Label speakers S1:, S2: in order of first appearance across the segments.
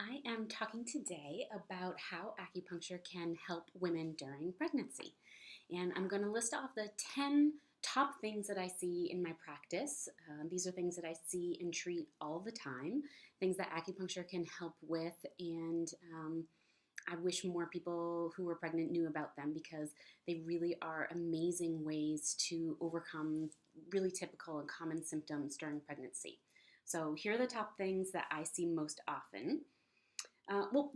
S1: I am talking today about how acupuncture can help women during pregnancy. And I'm going to list off the 10 top things that I see in my practice. These are things that I see and treat all the time, things that acupuncture can help with. And I wish more people who are pregnant knew about them because they really are amazing ways to overcome really typical and common symptoms during pregnancy. So, here are the top things that I see most often.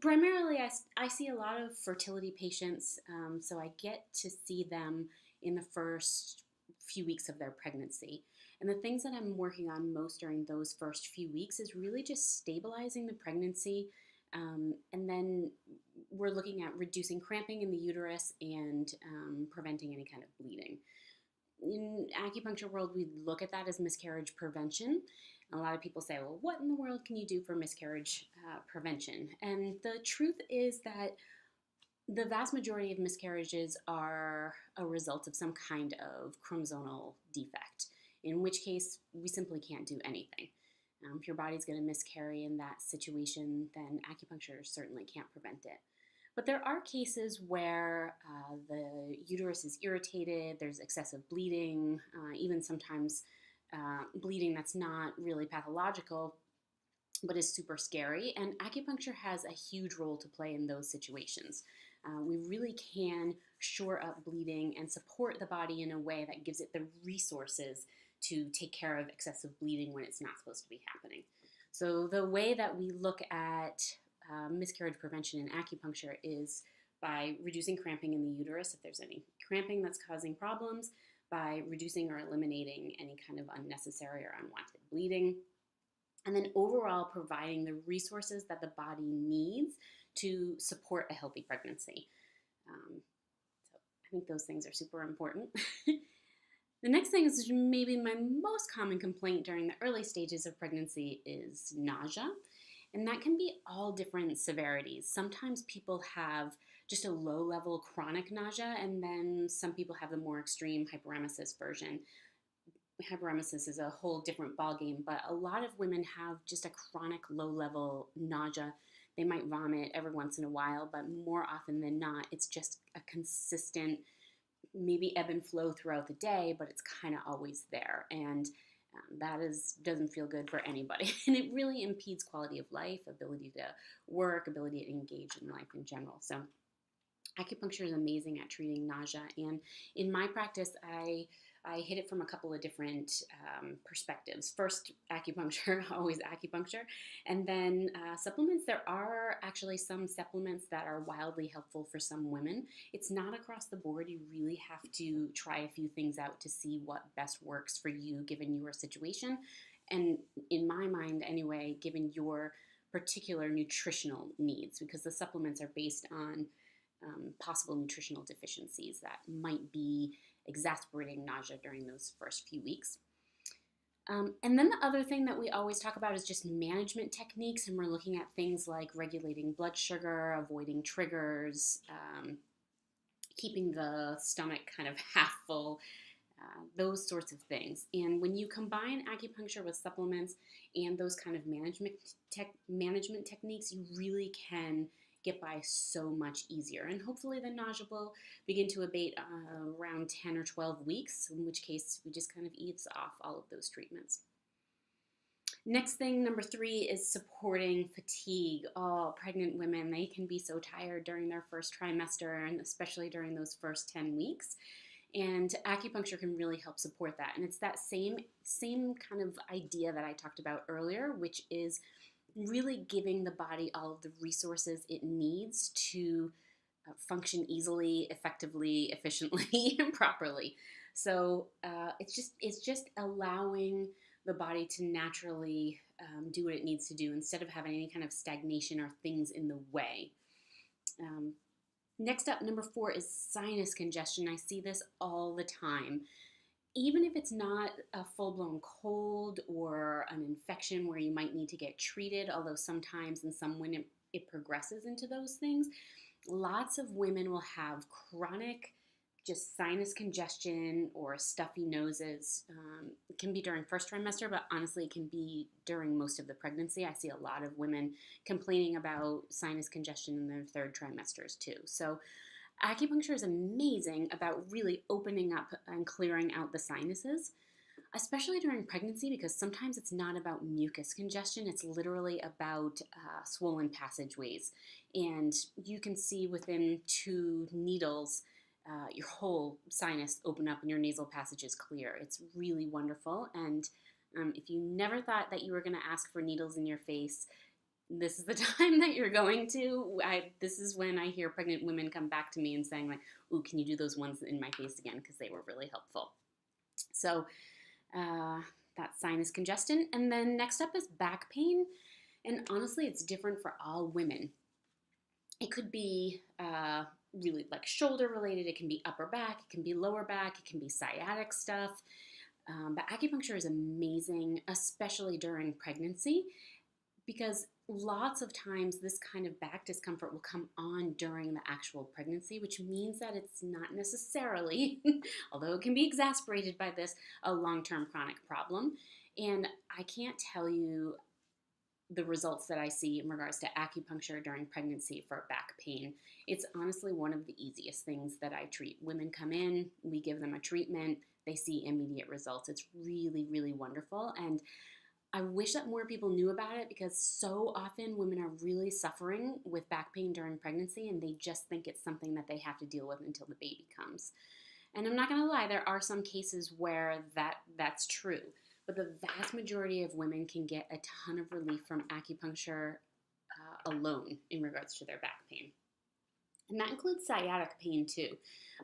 S1: Primarily, I see a lot of fertility patients, so I get to see them in the first few weeks of their pregnancy. And the things that I'm working on most during those first few weeks is really just stabilizing the pregnancy. And then we're looking at reducing cramping in the uterus and preventing any kind of bleeding. In acupuncture world, we look at that as miscarriage prevention. A lot of people say, well, what in the world can you do for miscarriage prevention? And the truth is that the vast majority of miscarriages are a result of some kind of chromosomal defect, in which case we simply can't do anything. If your body's going to miscarry in that situation, then acupuncture certainly can't prevent it. But there are cases where the uterus is irritated, there's excessive bleeding, even sometimes bleeding that's not really pathological, but is super scary. And acupuncture has a huge role to play in those situations. We really can shore up bleeding and support the body in a way that gives it the resources to take care of excessive bleeding when it's not supposed to be happening. So the way that we look at miscarriage prevention in acupuncture is by reducing cramping in the uterus if there's any cramping that's causing problems, by reducing or eliminating any kind of unnecessary or unwanted bleeding, and then overall providing the resources that the body needs to support a healthy pregnancy. So I think those things are super important. The next thing is maybe my most common complaint during the early stages of pregnancy is nausea. And that can be all different severities. Sometimes people have just a low level chronic nausea, and then some people have the more extreme hyperemesis version. Hyperemesis is a whole different ballgame, but a lot of women have just a chronic low level nausea. They might vomit every once in a while, but more often than not, it's just a consistent, maybe ebb and flow throughout the day, but it's kind of always there. And doesn't feel good for anybody. And it really impedes quality of life, ability to work, ability to engage in life in general. So acupuncture is amazing at treating nausea. And in my practice, I hit it from a couple of different perspectives. First, acupuncture, always acupuncture. And then supplements. There are actually some supplements that are wildly helpful for some women. It's not across the board. You really have to try a few things out to see what best works for you given your situation. And in my mind, anyway, given your particular nutritional needs, because the supplements are based on possible nutritional deficiencies that might be exacerbating nausea during those first few weeks. And then the other thing that we always talk about is just management techniques, and we're looking at things like regulating blood sugar, avoiding triggers, keeping the stomach kind of half full, those sorts of things. And when you combine acupuncture with supplements and those kind of management techniques, you really can get by so much easier. And hopefully the nausea will begin to abate around 10 or 12 weeks, in which case we just kind of ease off all of those treatments. Next thing, number 3, is supporting fatigue. Oh, pregnant women, they can be so tired during their first trimester, and especially during those first 10 weeks. And acupuncture can really help support that. And it's that same kind of idea that I talked about earlier, which is really giving the body all of the resources it needs to function easily, effectively, efficiently, and properly. So it's just allowing the body to naturally do what it needs to do instead of having any kind of stagnation or things in the way. Next up, number 4 is sinus congestion. I see this all the time. Even if it's not a full-blown cold or an infection where you might need to get treated, although sometimes in some women it progresses into those things, lots of women will have chronic just sinus congestion or stuffy noses. It can be during first trimester, but honestly, it can be during most of the pregnancy. I see a lot of women complaining about sinus congestion in their third trimesters too. So acupuncture is amazing about really opening up and clearing out the sinuses, especially during pregnancy, because sometimes it's not about mucus congestion, it's literally about swollen passageways. And you can see within 2 needles, your whole sinus open up and your nasal passages clear. It's really wonderful. And if you never thought that you were going to ask for needles in your face, this is the time that you're going to. This is when I hear pregnant women come back to me and saying, like, "Ooh, can you do those ones in my face again?" Because they were really helpful. So uh, that's sinus congestion. And then next up is back pain. And honestly, it's different for all women. It could be really like shoulder related, it can be upper back, it can be lower back, it can be sciatic stuff. But acupuncture is amazing, especially during pregnancy, because lots of times this kind of back discomfort will come on during the actual pregnancy, which means that it's not necessarily, although it can be exacerbated by this, a long-term chronic problem. And I can't tell you the results that I see in regards to acupuncture during pregnancy for back pain. It's honestly one of the easiest things that I treat. Women come in, we give them a treatment, they see immediate results. It's really, really wonderful. And I wish that more people knew about it, because so often women are really suffering with back pain during pregnancy and they just think it's something that they have to deal with until the baby comes. And I'm not going to lie, there are some cases where that's true. But the vast majority of women can get a ton of relief from acupuncture alone in regards to their back pain. And that includes sciatic pain too.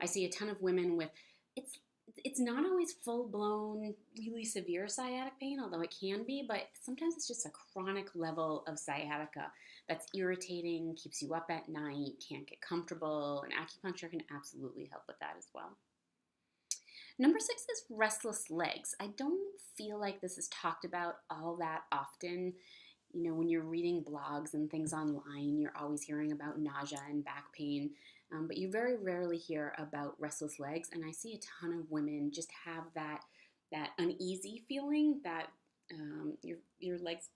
S1: I see a ton of women with, it's not always full-blown, really severe sciatic pain, although it can be, but sometimes it's just a chronic level of sciatica that's irritating, keeps you up at night, can't get comfortable, and acupuncture can absolutely help with that as well. Number 6 is restless legs. I don't feel like this is talked about all that often. You know, when you're reading blogs and things online, you're always hearing about nausea and back pain, but you very rarely hear about restless legs. And I see a ton of women just have that uneasy feeling that your legs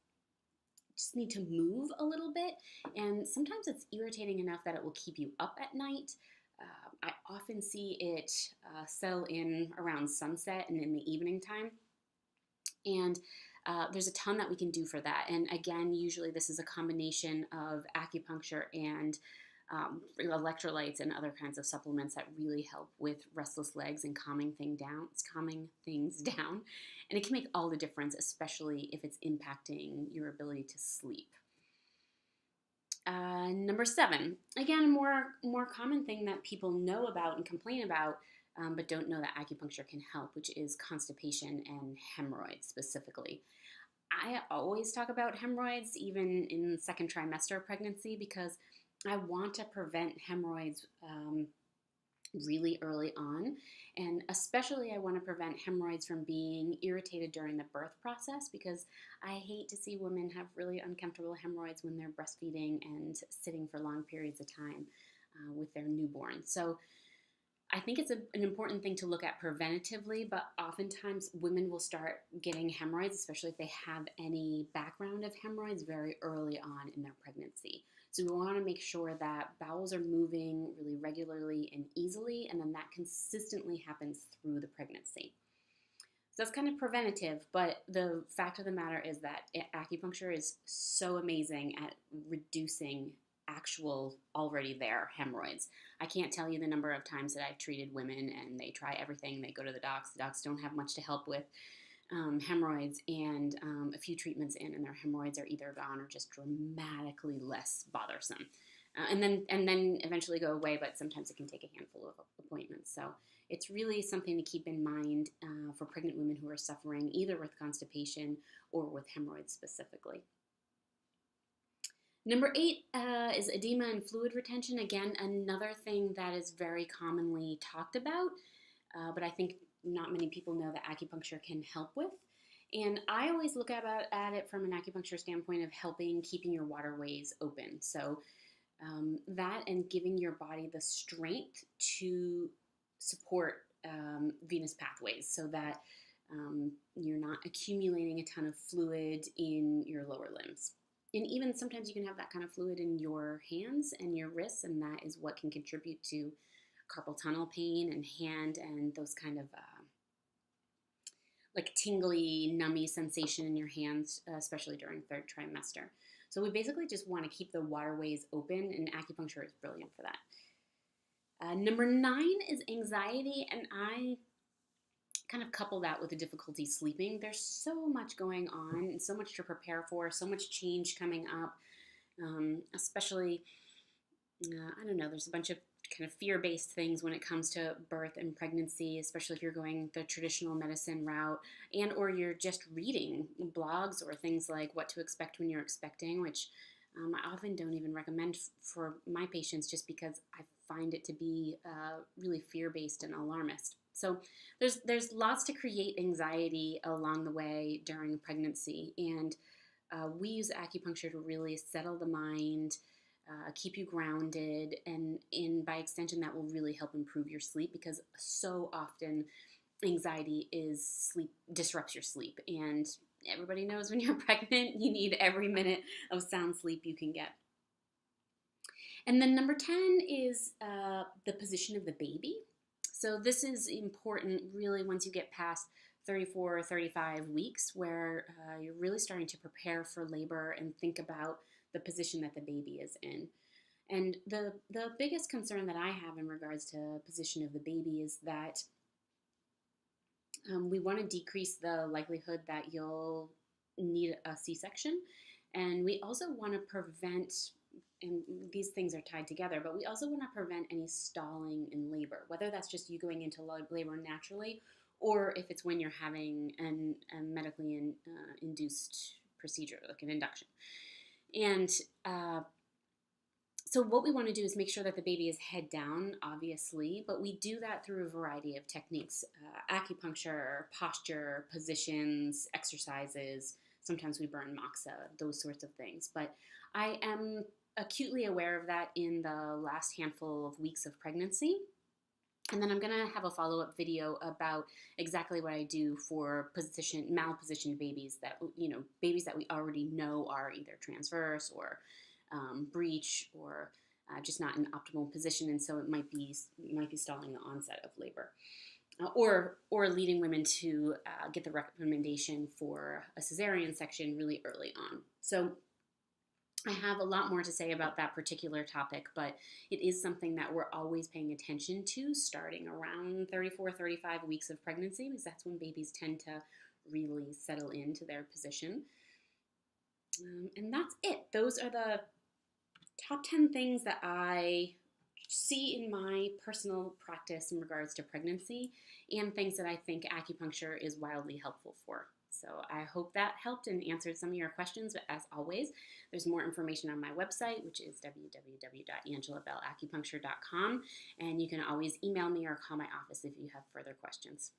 S1: just need to move a little bit. And sometimes it's irritating enough that it will keep you up at night. I often see it settle in around sunset and in the evening time. And there's a ton that we can do for that. And again, usually this is a combination of acupuncture and electrolytes and other kinds of supplements that really help with restless legs and calming things down. And it can make all the difference, especially if it's impacting your ability to sleep. Number 7, again, more common thing that people know about and complain about, but don't know that acupuncture can help, which is constipation and hemorrhoids specifically. I always talk about hemorrhoids, even in second trimester pregnancy, because I want to prevent hemorrhoids really early on. And especially I want to prevent hemorrhoids from being irritated during the birth process, because I hate to see women have really uncomfortable hemorrhoids when they're breastfeeding and sitting for long periods of time with their newborn. So I think it's an important thing to look at preventatively, but oftentimes women will start getting hemorrhoids, especially if they have any background of hemorrhoids, very early on in their pregnancy. So we want to make sure that bowels are moving really regularly and easily, and then that consistently happens through the pregnancy. So that's kind of preventative, but the fact of the matter is that acupuncture is so amazing at reducing actual already there hemorrhoids. I can't tell you the number of times that I've treated women and they try everything, they go to the docs don't have much to help with hemorrhoids, and a few treatments in and their hemorrhoids are either gone or just dramatically less bothersome. And then eventually go away, but sometimes it can take a handful of appointments. So it's really something to keep in mind for pregnant women who are suffering either with constipation or with hemorrhoids specifically. Number 8 is edema and fluid retention. Again, another thing that is very commonly talked about, but I think not many people know that acupuncture can help with. And I always look at it from an acupuncture standpoint of helping keeping your waterways open. So that and giving your body the strength to support venous pathways so that you're not accumulating a ton of fluid in your lower limbs. And even sometimes you can have that kind of fluid in your hands and your wrists, and that is what can contribute to carpal tunnel pain and hand and those kind of like tingly, nummy sensation in your hands, especially during third trimester. So we basically just want to keep the waterways open, and acupuncture is brilliant for that. Number 9 is anxiety, and I kind of couple that with the difficulty sleeping. There's so much going on and so much to prepare for, so much change coming up, especially, I don't know, there's a bunch of kind of fear-based things when it comes to birth and pregnancy, especially if you're going the traditional medicine route and or you're just reading blogs or things like what to expect when you're expecting, which I often don't even recommend for my patients just because I find it to be really fear-based and alarmist. So there's lots to create anxiety along the way during pregnancy, and we use acupuncture to really settle the mind, keep you grounded, and by extension that will really help improve your sleep, because so often anxiety disrupts your sleep, and everybody knows when you're pregnant you need every minute of sound sleep you can get. And then number 10 is the position of the baby. So this is important really once you get past 34 or 35 weeks, where you're really starting to prepare for labor and think about the position that the baby is in. And the biggest concern that I have in regards to position of the baby is that we want to decrease the likelihood that you'll need a C-section. And we also want to prevent, and these things are tied together, but we also want to prevent any stalling in labor, whether that's just you going into labor naturally, or if it's when you're having a medically induced procedure, like an induction. And so what we want to do is make sure that the baby is head down, obviously, but we do that through a variety of techniques, acupuncture, posture, positions, exercises. Sometimes we burn moxa, those sorts of things. But I am acutely aware of that in the last handful of weeks of pregnancy. And then I'm going to have a follow-up video about exactly what I do for malpositioned babies, that, babies that we already know are either transverse or breech or just not in optimal position, and so it might be stalling the onset of labor, or leading women to get the recommendation for a cesarean section really early on. So I have a lot more to say about that particular topic, but it is something that we're always paying attention to starting around 34, 35 weeks of pregnancy, because that's when babies tend to really settle into their position. And that's it. Those are the top 10 things that I see in my personal practice in regards to pregnancy, and things that I think acupuncture is wildly helpful for. So I hope that helped and answered some of your questions, but as always, there's more information on my website, which is www.angelabellacupuncture.com, and you can always email me or call my office if you have further questions.